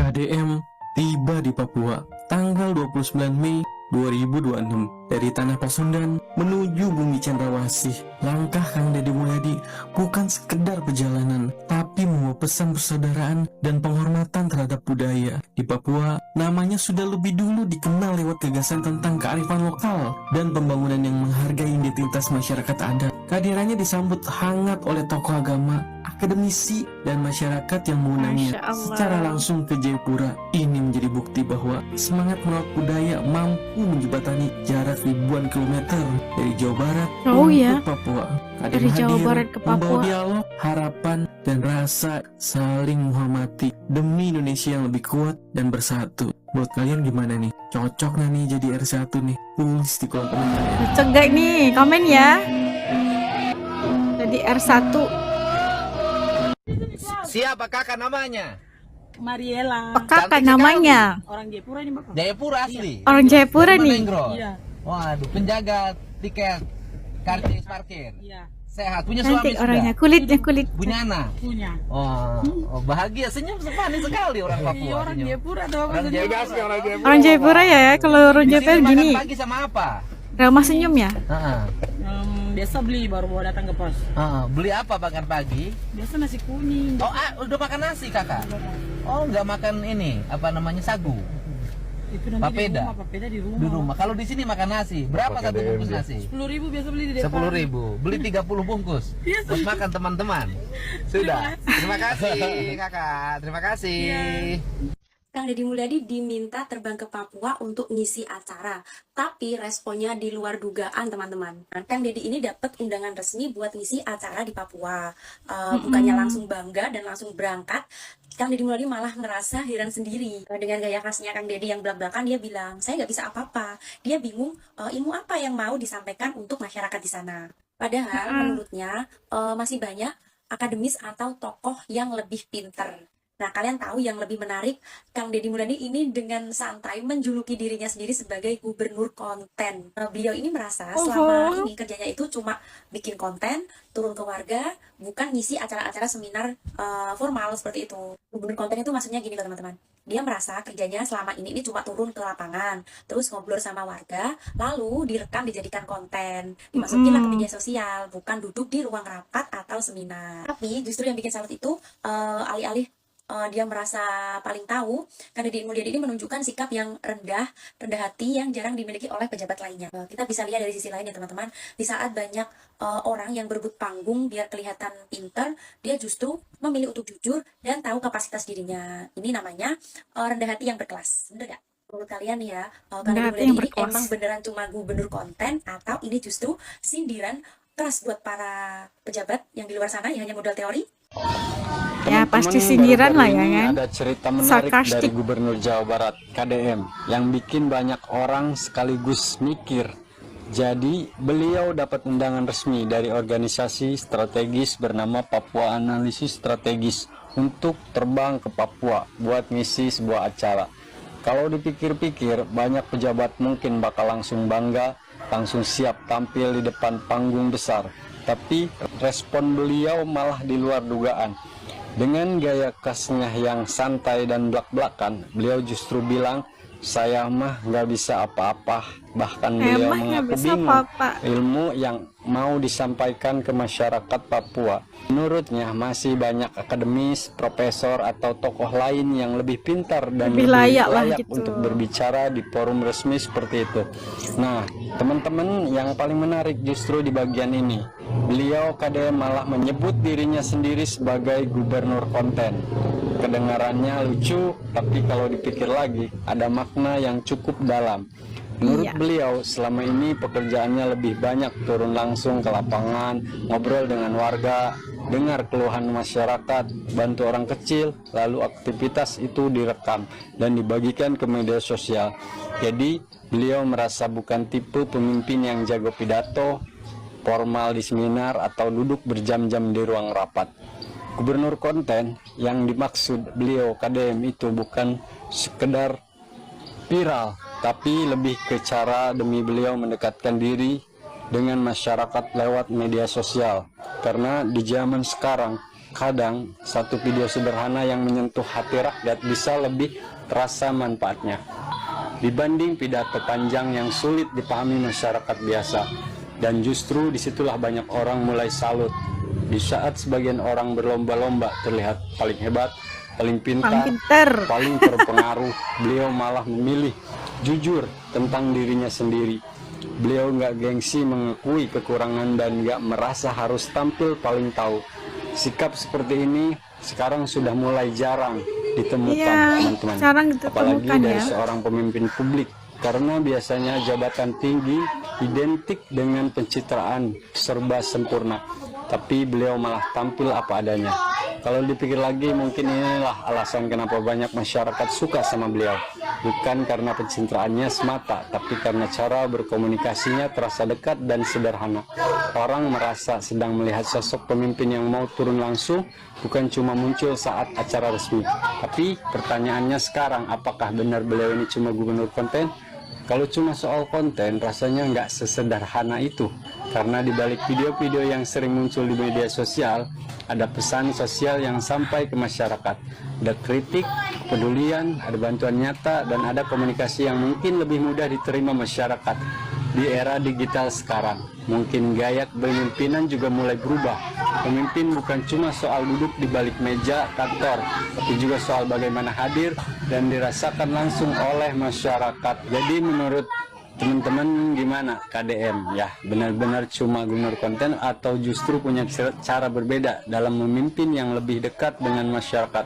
KDM tiba di Papua tanggal 29 Mei 2026 dari tanah Pasundan menuju bumi Cendrawasih. Langkah Kang Deddy Mulyadi bukan sekedar perjalanan, tapi membawa pesan persaudaraan dan penghormatan terhadap budaya. Di Papua, namanya sudah lebih dulu dikenal lewat gagasan tentang kearifan lokal dan pembangunan yang menghargai identitas masyarakat adat. Kehadirannya disambut hangat oleh tokoh agama, akademisi, dan masyarakat yang mengundangnya secara langsung ke Jayapura. Ini menjadi bukti bahwa semangat merawat budaya mampu menjembatani jarak ribuan kilometer dari Jawa Barat ke Papua. Dari Jawa Barat ke Papua, membawa dialog, harapan, dan rasa saling menghormati demi Indonesia yang lebih kuat dan bersatu. Buat kalian gimana nih? Cocok nggak nih jadi R1 nih? Tulis di kolom komentar ya. cocok gak nih? Komen ya. Jadi R1. Siapa kakak namanya? Mariela. Kakak namanya. Orang Jayapura ini Bapak. Jayapura asli. Orang Jayapura Dari nih. Manengro? Iya. Waduh, penjaga tiket karcis parkir. Iya. Sehat, punya Cantik suami orangnya, sudah? kulitnya kulit. Punya anak? Punya. Oh, bahagia, senyum manis sekali orang Papua. Iya, orang senyum. Jayapura atau apa Orang saja. Jayapura. Orang Jayapura ya, kalau orang Di Jayapura sini makan gini. pagi sama apa? Ramah senyum ya. Heeh. Biasa beli baru bawa datang ke pos. Beli apa makan pagi? Biasa nasi kuning. Oh, udah makan nasi kakak? Oh, nggak makan ini, apa namanya, sagu? Itu nanti Papeda? di rumah, papeda di rumah. Di rumah. Kalau di sini makan nasi, berapa satu bungkus nasi? 10.000 biasa beli di depan. 10.000, beli 30 bungkus buat makan teman-teman. Sudah. Terima kasih kakak, terima kasih. Kang Deddy Mulyadi diminta terbang ke Papua untuk ngisi acara, tapi responnya di luar dugaan teman-teman. Kang Deddy ini dapat undangan resmi buat ngisi acara di Papua, bukannya langsung bangga dan langsung berangkat. Kang Deddy Mulyadi malah ngerasa heran sendiri dengan gaya khasnya Kang Deddy yang belak-belakan. Dia bilang, saya nggak bisa apa-apa. Dia bingung ilmu apa yang mau disampaikan untuk masyarakat di sana. Padahal menurutnya masih banyak akademis atau tokoh yang lebih pinter. Nah, kalian tahu yang lebih menarik, Kang Deddy Mulyadi ini dengan santai menjuluki dirinya sendiri sebagai gubernur konten. Beliau ini merasa selama ini kerjanya itu cuma bikin konten, turun ke warga, bukan ngisi acara-acara seminar formal seperti itu. Gubernur konten itu maksudnya gini loh teman-teman. Dia merasa kerjanya selama ini cuma turun ke lapangan, terus ngobrol sama warga, lalu direkam dijadikan konten, dimasukin ke media sosial, bukan duduk di ruang rapat atau seminar. Tapi justru yang bikin salut itu alih-alih dia merasa paling tahu, Kang Deddy Mulyadi ini menunjukkan sikap yang rendah hati yang jarang dimiliki oleh pejabat lainnya. Kita bisa lihat dari sisi lain ya teman-teman, di saat banyak orang yang berebut panggung biar kelihatan pinter, dia justru memilih untuk jujur dan tahu kapasitas dirinya. Ini namanya rendah hati yang berkelas. Bener gak? Menurut kalian ya, Kang Deddy Mulyadi ini emang beneran cuma gubernur konten atau ini justru sindiran keras buat para pejabat yang di luar sana yang hanya modal teori? Ya pasti sindiran lah ya kan. Ada cerita menarik dari Gubernur Jawa Barat KDM yang bikin banyak orang sekaligus mikir. Jadi beliau dapat undangan resmi dari organisasi strategis bernama Papua Analisis Strategis untuk terbang ke Papua buat ngisi sebuah acara. Kalau dipikir-pikir, banyak pejabat mungkin bakal langsung bangga, langsung siap tampil di depan panggung besar. Tapi respon beliau malah di luar dugaan. Dengan gaya khasnya yang santai dan belak-belakan, beliau justru bilang, saya mah nggak bisa apa-apa. Bahkan beliau mengaku bingung ilmu yang mau disampaikan ke masyarakat Papua. Menurutnya masih banyak akademis, profesor, atau tokoh lain yang lebih pintar dan lebih layak untuk berbicara di forum resmi seperti itu. Nah, teman-teman, yang paling menarik justru di bagian ini. Beliau KDM malah menyebut dirinya sendiri sebagai gubernur konten. Kedengarannya lucu, tapi kalau dipikir lagi, ada makna yang cukup dalam. Menurut beliau, selama ini pekerjaannya lebih banyak turun langsung ke lapangan, ngobrol dengan warga, dengar keluhan masyarakat, bantu orang kecil, lalu aktivitas itu direkam dan dibagikan ke media sosial. Jadi, beliau merasa bukan tipe pemimpin yang jago pidato, formal di seminar, atau duduk berjam-jam di ruang rapat. Gubernur konten yang dimaksud beliau KDM itu bukan sekedar viral, tapi lebih ke cara demi beliau mendekatkan diri dengan masyarakat lewat media sosial. Karena di zaman sekarang Kadang satu video sederhana yang menyentuh hati rakyat bisa lebih terasa manfaatnya dibanding pidato panjang yang sulit dipahami masyarakat biasa. Dan justru disitulah banyak orang mulai salut. Di saat sebagian orang berlomba-lomba terlihat paling hebat, paling pintar, paling terpengaruh, beliau malah memilih jujur tentang dirinya sendiri. Beliau nggak gengsi mengakui kekurangan dan nggak merasa harus tampil paling tahu. Sikap seperti ini sekarang sudah mulai jarang ditemukan, teman-teman. Apalagi dari seorang pemimpin publik. Karena biasanya jabatan tinggi identik dengan pencitraan serba sempurna, tapi beliau malah tampil apa adanya. Kalau dipikir lagi, mungkin inilah alasan kenapa banyak masyarakat suka sama beliau. Bukan karena pencitraannya semata, tapi karena cara berkomunikasinya terasa dekat dan sederhana. Orang merasa sedang melihat sosok pemimpin yang mau turun langsung, bukan cuma muncul saat acara resmi. Tapi pertanyaannya sekarang, apakah benar beliau ini cuma gubernur konten? Kalau cuma soal konten, rasanya nggak sesederhana itu. Karena di balik video-video yang sering muncul di media sosial, ada pesan sosial yang sampai ke masyarakat. Ada kritik, kepedulian, ada bantuan nyata, dan ada komunikasi yang mungkin lebih mudah diterima masyarakat. Di era digital sekarang, mungkin gaya kepemimpinan juga mulai berubah. Pemimpin bukan cuma soal duduk di balik meja kantor, tapi juga soal bagaimana hadir dan dirasakan langsung oleh masyarakat. Jadi menurut teman-teman gimana KDM? Ya, benar-benar cuma gubernur konten atau justru punya cara berbeda dalam memimpin yang lebih dekat dengan masyarakat?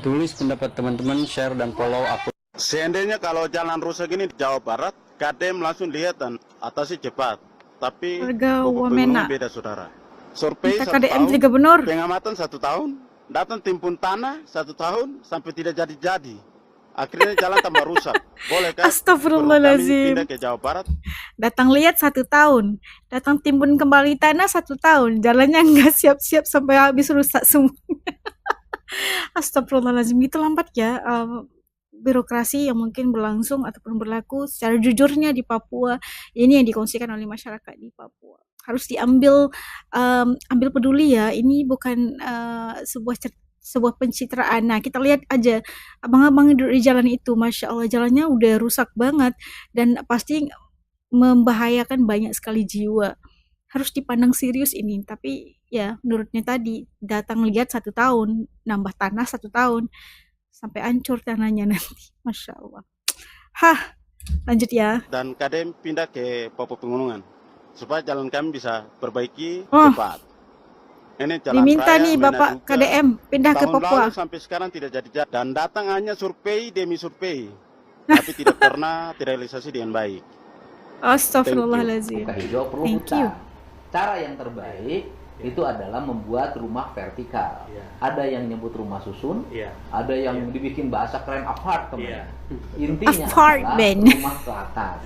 Tulis pendapat teman-teman, share dan follow akun. Seandainya kalau jalan rusak ini di Jawa Barat, KDM langsung lihat dan atasi cepat. Tapi pokoknya beda, saudara. Survei 1 tahun, pengamatan 1 tahun, datang timpun tanah 1 tahun sampai tidak jadi-jadi. Akhirnya jalan tambah rusak. Bolehkah Astagfirullahaladzim. pindah ke Jawa Barat? Datang lihat 1 tahun, datang timbun kembali tanah 1 tahun, jalannya nggak siap-siap sampai habis rusak semua. Astagfirullahaladzim, itu lambat ya. Birokrasi yang mungkin berlangsung ataupun berlaku secara jujurnya di Papua, ini yang dikongsikan oleh masyarakat di Papua. Harus diambil ambil peduli ya. Ini bukan sebuah pencitraan. Nah, kita lihat aja abang-abang di jalan itu, masya Allah, jalannya udah rusak banget dan pasti membahayakan banyak sekali jiwa. Harus dipandang serius ini. Tapi ya menurutnya tadi datang lihat 1 tahun, nambah tanah 1 tahun, sampai hancur tanahnya nanti. Masya Allah. Hah, lanjut ya. Dan KDM pindah ke Papua Pegunungan supaya jalan kami bisa perbaiki cepat. Ini jalan Diminta raya nih Bapak KDM pindah ke tahun Papua. lalu sampai sekarang tidak jadi dan datang hanya survei demi survei, tapi tidak pernah terrealisasi dengan baik. Astagfirullahaladzim. Hijau perlu Thank you. hutan. Cara yang terbaik itu adalah membuat rumah vertikal. Ada yang nyebut rumah susun, ada yang dibikin bahasa keren apartemen. Intinya Apartment. adalah rumah ke atas.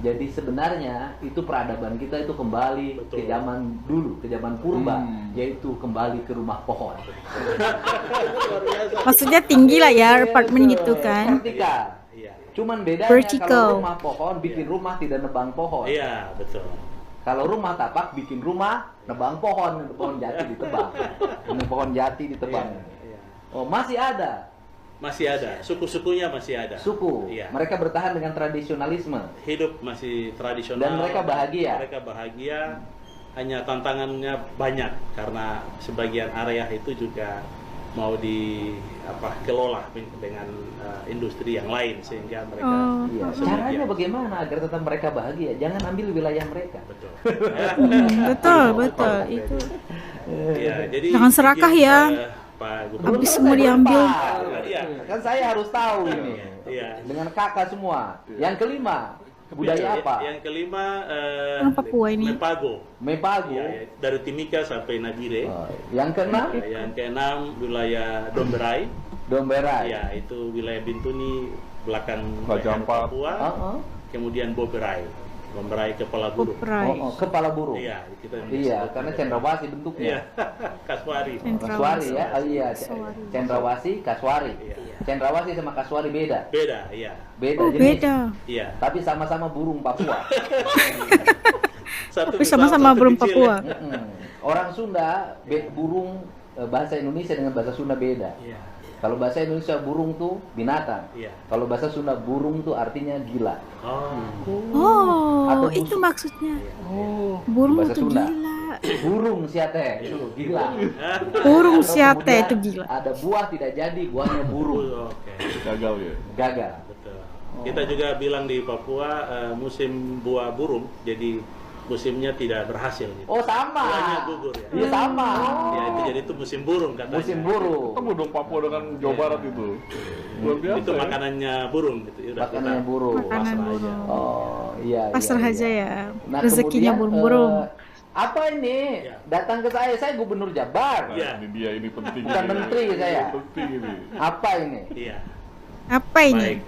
Jadi sebenarnya itu peradaban kita itu kembali ke zaman dulu, ke zaman purba, yaitu kembali ke rumah pohon. Maksudnya tinggi lah ya, apartemen gitu kan. Vertikal. Cuman bedanya Vertical. kalau rumah pohon bikin rumah tidak nebang pohon. Iya, betul. Kalau rumah tapak bikin rumah nebang pohon jati ditebang. Ini pohon jati ditebang. Oh, masih ada. Masih ada, suku-sukunya masih ada. Suku. Iya. Mereka bertahan dengan tradisionalisme. Hidup masih tradisional. Dan mereka bahagia. Mereka bahagia. Hanya tantangannya banyak karena sebagian area itu juga mau dikelola dengan industri yang lain sehingga mereka Iya. Caranya bagaimana agar tetap mereka bahagia? Jangan ambil wilayah mereka. betul. Betul itu. Ya, jadi Jangan serakah mungkin, ya. Pak Gubernur. Habis semua diambil. Iya. Kan saya harus tahu ini. Iya. Dengan kakak semua. Yang kelima, budaya apa? Yang kelima Orang Papua ini. Mepago. Mepago. Ya, dari Timika sampai Nabire. Yang keenam, Yang keenam wilayah Domberai. Domberai. Ya, itu wilayah Bintuni belakang Raja Ampat. Papua. Kemudian Boberai. Boberai kepala burung. Kepala burung. Iya, kita Iya, karena cendrawasih bentuknya. Iya. Kaswari. Kaswari ya, iya. Cendrawasih, kaswari. Iya. Cendrawasih sama kaswari beda. Beda, iya. Beda Oh, jenis. beda. Iya. Tapi sama-sama burung Papua. Satu Tapi sama-sama besar, satu burung kecil, Papua. ya. Orang Sunda burung bahasa Indonesia dengan bahasa Sunda beda. Iya. Kalau bahasa Indonesia burung tuh binatang. Iya. Kalau bahasa Sunda burung tuh artinya gila. Oh, Atau itu busuk. maksudnya. Oh, Burung bahasa itu Sunda. gila. Burung siate itu gila. Burung Atau siate kemudian itu gila. Ada buah tidak jadi, buahnya burung. Oke. Gagal ya. Gagal. Betul. Kita juga bilang di Papua musim buah burung, jadi musimnya tidak berhasil. Gitu. Oh sama. Buahnya gugur ya. Iya sama. Ya itu jadi itu musim burung katanya. Musim burung. Ketemu dong Papua dengan Jawa Barat itu. Luar biasa. Itu makanannya burung gitu. Udah Makanannya kita burung. Makanan pasrah aja. burung. Oh iya. Pasrah iya, aja iya. ya. Nah, Rezekinya kemudian, burung-burung. Apa ini? Ya. Datang ke saya Gubernur Jabar. Iya. Ini dia, ini penting. Bukan ini. menteri saya. Penting ini. Apa ini? Iya. Apa ini? Baik.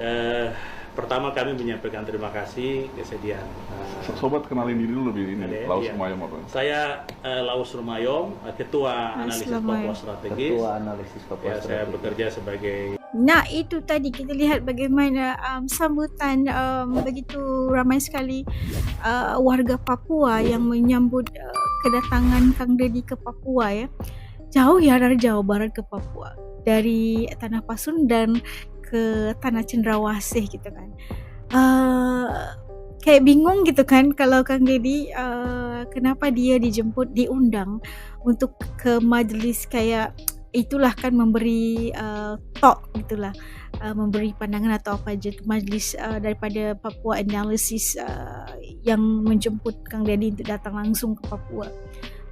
Pertama kami menyampaikan terima kasih kesediaan. Sobat kenalin diri dulu lebih ini. Ada, Laus iya. Rumayom apa? Saya Laus Rumayom, Ketua Analisis Rumayom. Papua Strategis. Ketua Analisis Papua Ya, saya Strategis. bekerja sebagai Nah, itu tadi kita lihat bagaimana sambutan begitu ramai sekali warga Papua yang menyambut kedatangan Kang Deddy ke Papua ya. Jauh ya dari Jawa Barat ke Papua. Dari Tanah Pasundan ke Tanah Cendrawasih gitu kan. Kayak bingung gitu kan kalau Kang Deddy kenapa dia diundang untuk ke majelis kayak itulah kan memberi talk gitulah, memberi pandangan atau apa aja majelis daripada Papua Analysis yang menjemput Kang Deddy untuk datang langsung ke Papua.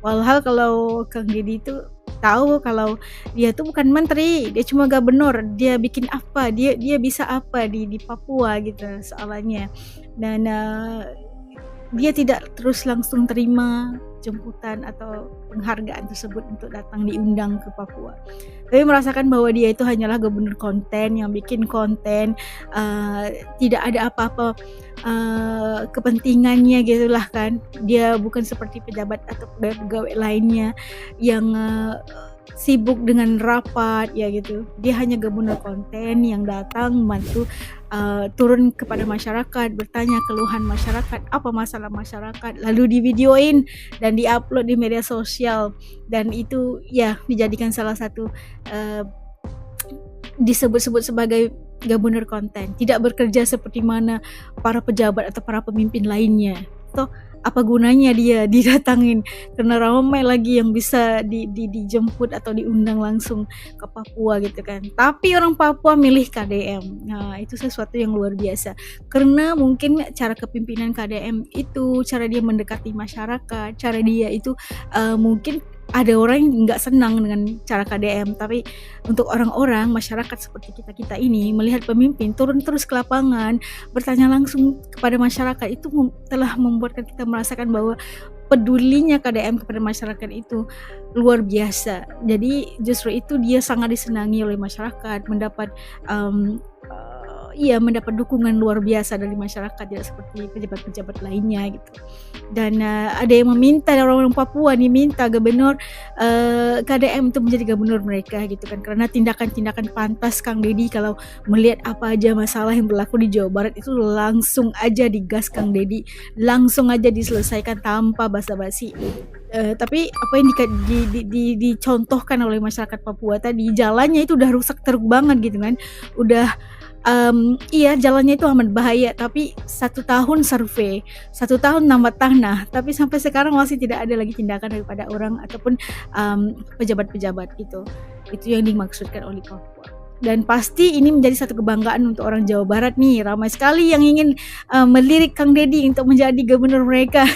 Walhal kalau Kang Deddy itu tahu kalau dia tuh bukan menteri, dia cuma gubernur, dia bikin apa, dia bisa apa di Papua gitu soalnya. Dan dia tidak terus langsung terima jemputan atau penghargaan tersebut untuk datang diundang ke Papua. Tapi merasakan bahwa dia itu hanyalah gubernur konten yang bikin konten, tidak ada apa-apa kepentingannya gitulah kan. Dia bukan seperti pejabat atau pegawai lainnya yang sibuk dengan rapat ya gitu. Dia hanya gubernur konten yang datang membantu turun kepada masyarakat, bertanya keluhan masyarakat, apa masalah masyarakat, lalu divideoin dan diupload di media sosial, dan itu ya dijadikan salah satu disebut-sebut sebagai gubernur konten. Tidak bekerja seperti mana para pejabat atau para pemimpin lainnya. Toh apa gunanya dia didatangin, karena ramai lagi yang bisa dijemput atau diundang langsung ke Papua gitu kan. Tapi orang Papua milih KDM. Nah, itu sesuatu yang luar biasa. Karena mungkin cara kepemimpinan KDM itu, cara dia mendekati masyarakat, cara dia itu mungkin ada orang yang nggak senang dengan cara KDM, tapi untuk orang-orang masyarakat seperti kita ini melihat pemimpin turun terus ke lapangan, bertanya langsung kepada masyarakat, itu telah membuatkan kita merasakan bahwa pedulinya KDM kepada masyarakat itu luar biasa. Jadi justru itu dia sangat disenangi oleh masyarakat, mendapat mendapat dukungan luar biasa dari masyarakat, tidak seperti pejabat-pejabat lainnya gitu. Dan ada yang meminta, orang-orang Papua nih minta gubernur KDM itu menjadi gubernur mereka gitu kan, karena tindakan-tindakan pantas Kang Deddy kalau melihat apa aja masalah yang berlaku di Jawa Barat itu langsung aja digas Kang Deddy, langsung aja diselesaikan tanpa basa-basi. Tapi apa yang dicontohkan oleh masyarakat Papua tadi, jalannya itu udah rusak teruk banget gitu kan, udah jalannya itu amat bahaya, tapi 1 tahun survei, 1 tahun nambah tanah, tapi sampai sekarang masih tidak ada lagi tindakan daripada orang ataupun pejabat-pejabat gitu. Itu yang dimaksudkan oleh Papua. Dan pasti ini menjadi satu kebanggaan untuk orang Jawa Barat nih. Ramai sekali yang ingin melirik Kang Deddy untuk menjadi gubernur mereka.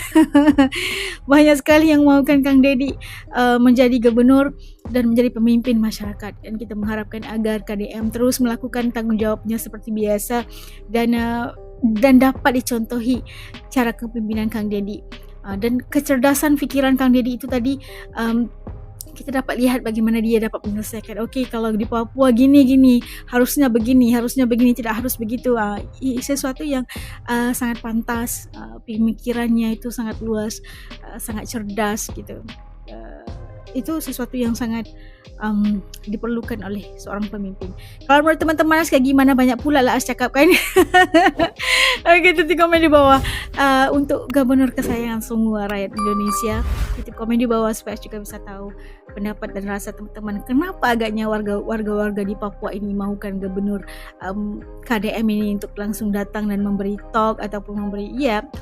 Banyak sekali yang maukan Kang Deddy menjadi gubernur dan menjadi pemimpin masyarakat. Dan kita mengharapkan agar KDM terus melakukan tanggung jawabnya seperti biasa dan dapat dicontohi cara kepemimpinan Kang Deddy. Dan kecerdasan pikiran Kang Deddy itu tadi kita dapat lihat bagaimana dia dapat menyelesaikan. Oke, kalau di Papua gini, harusnya begini, tidak harus begitu. Sesuatu yang sangat pantas, pemikirannya itu sangat luas, sangat cerdas gitu. Itu sesuatu yang sangat diperlukan oleh seorang pemimpin. Kalau menurut teman-teman kayak gimana, banyak pula lah cakap kan. Oke, tutup komen di bawah untuk gubernur kesayangan semua rakyat Indonesia. Tutup komen di bawah supaya juga bisa tahu pendapat dan rasa teman-teman, kenapa agaknya warga-warga di Papua ini mahukan gubernur KDM ini untuk langsung datang dan memberi talk ataupun memberi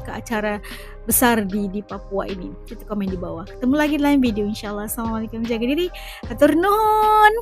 ke acara besar di Papua ini. Tutup komen di bawah. Ketemu lagi dalam video insyaallah. Assalamualaikum, jaga diri, atur nuhun.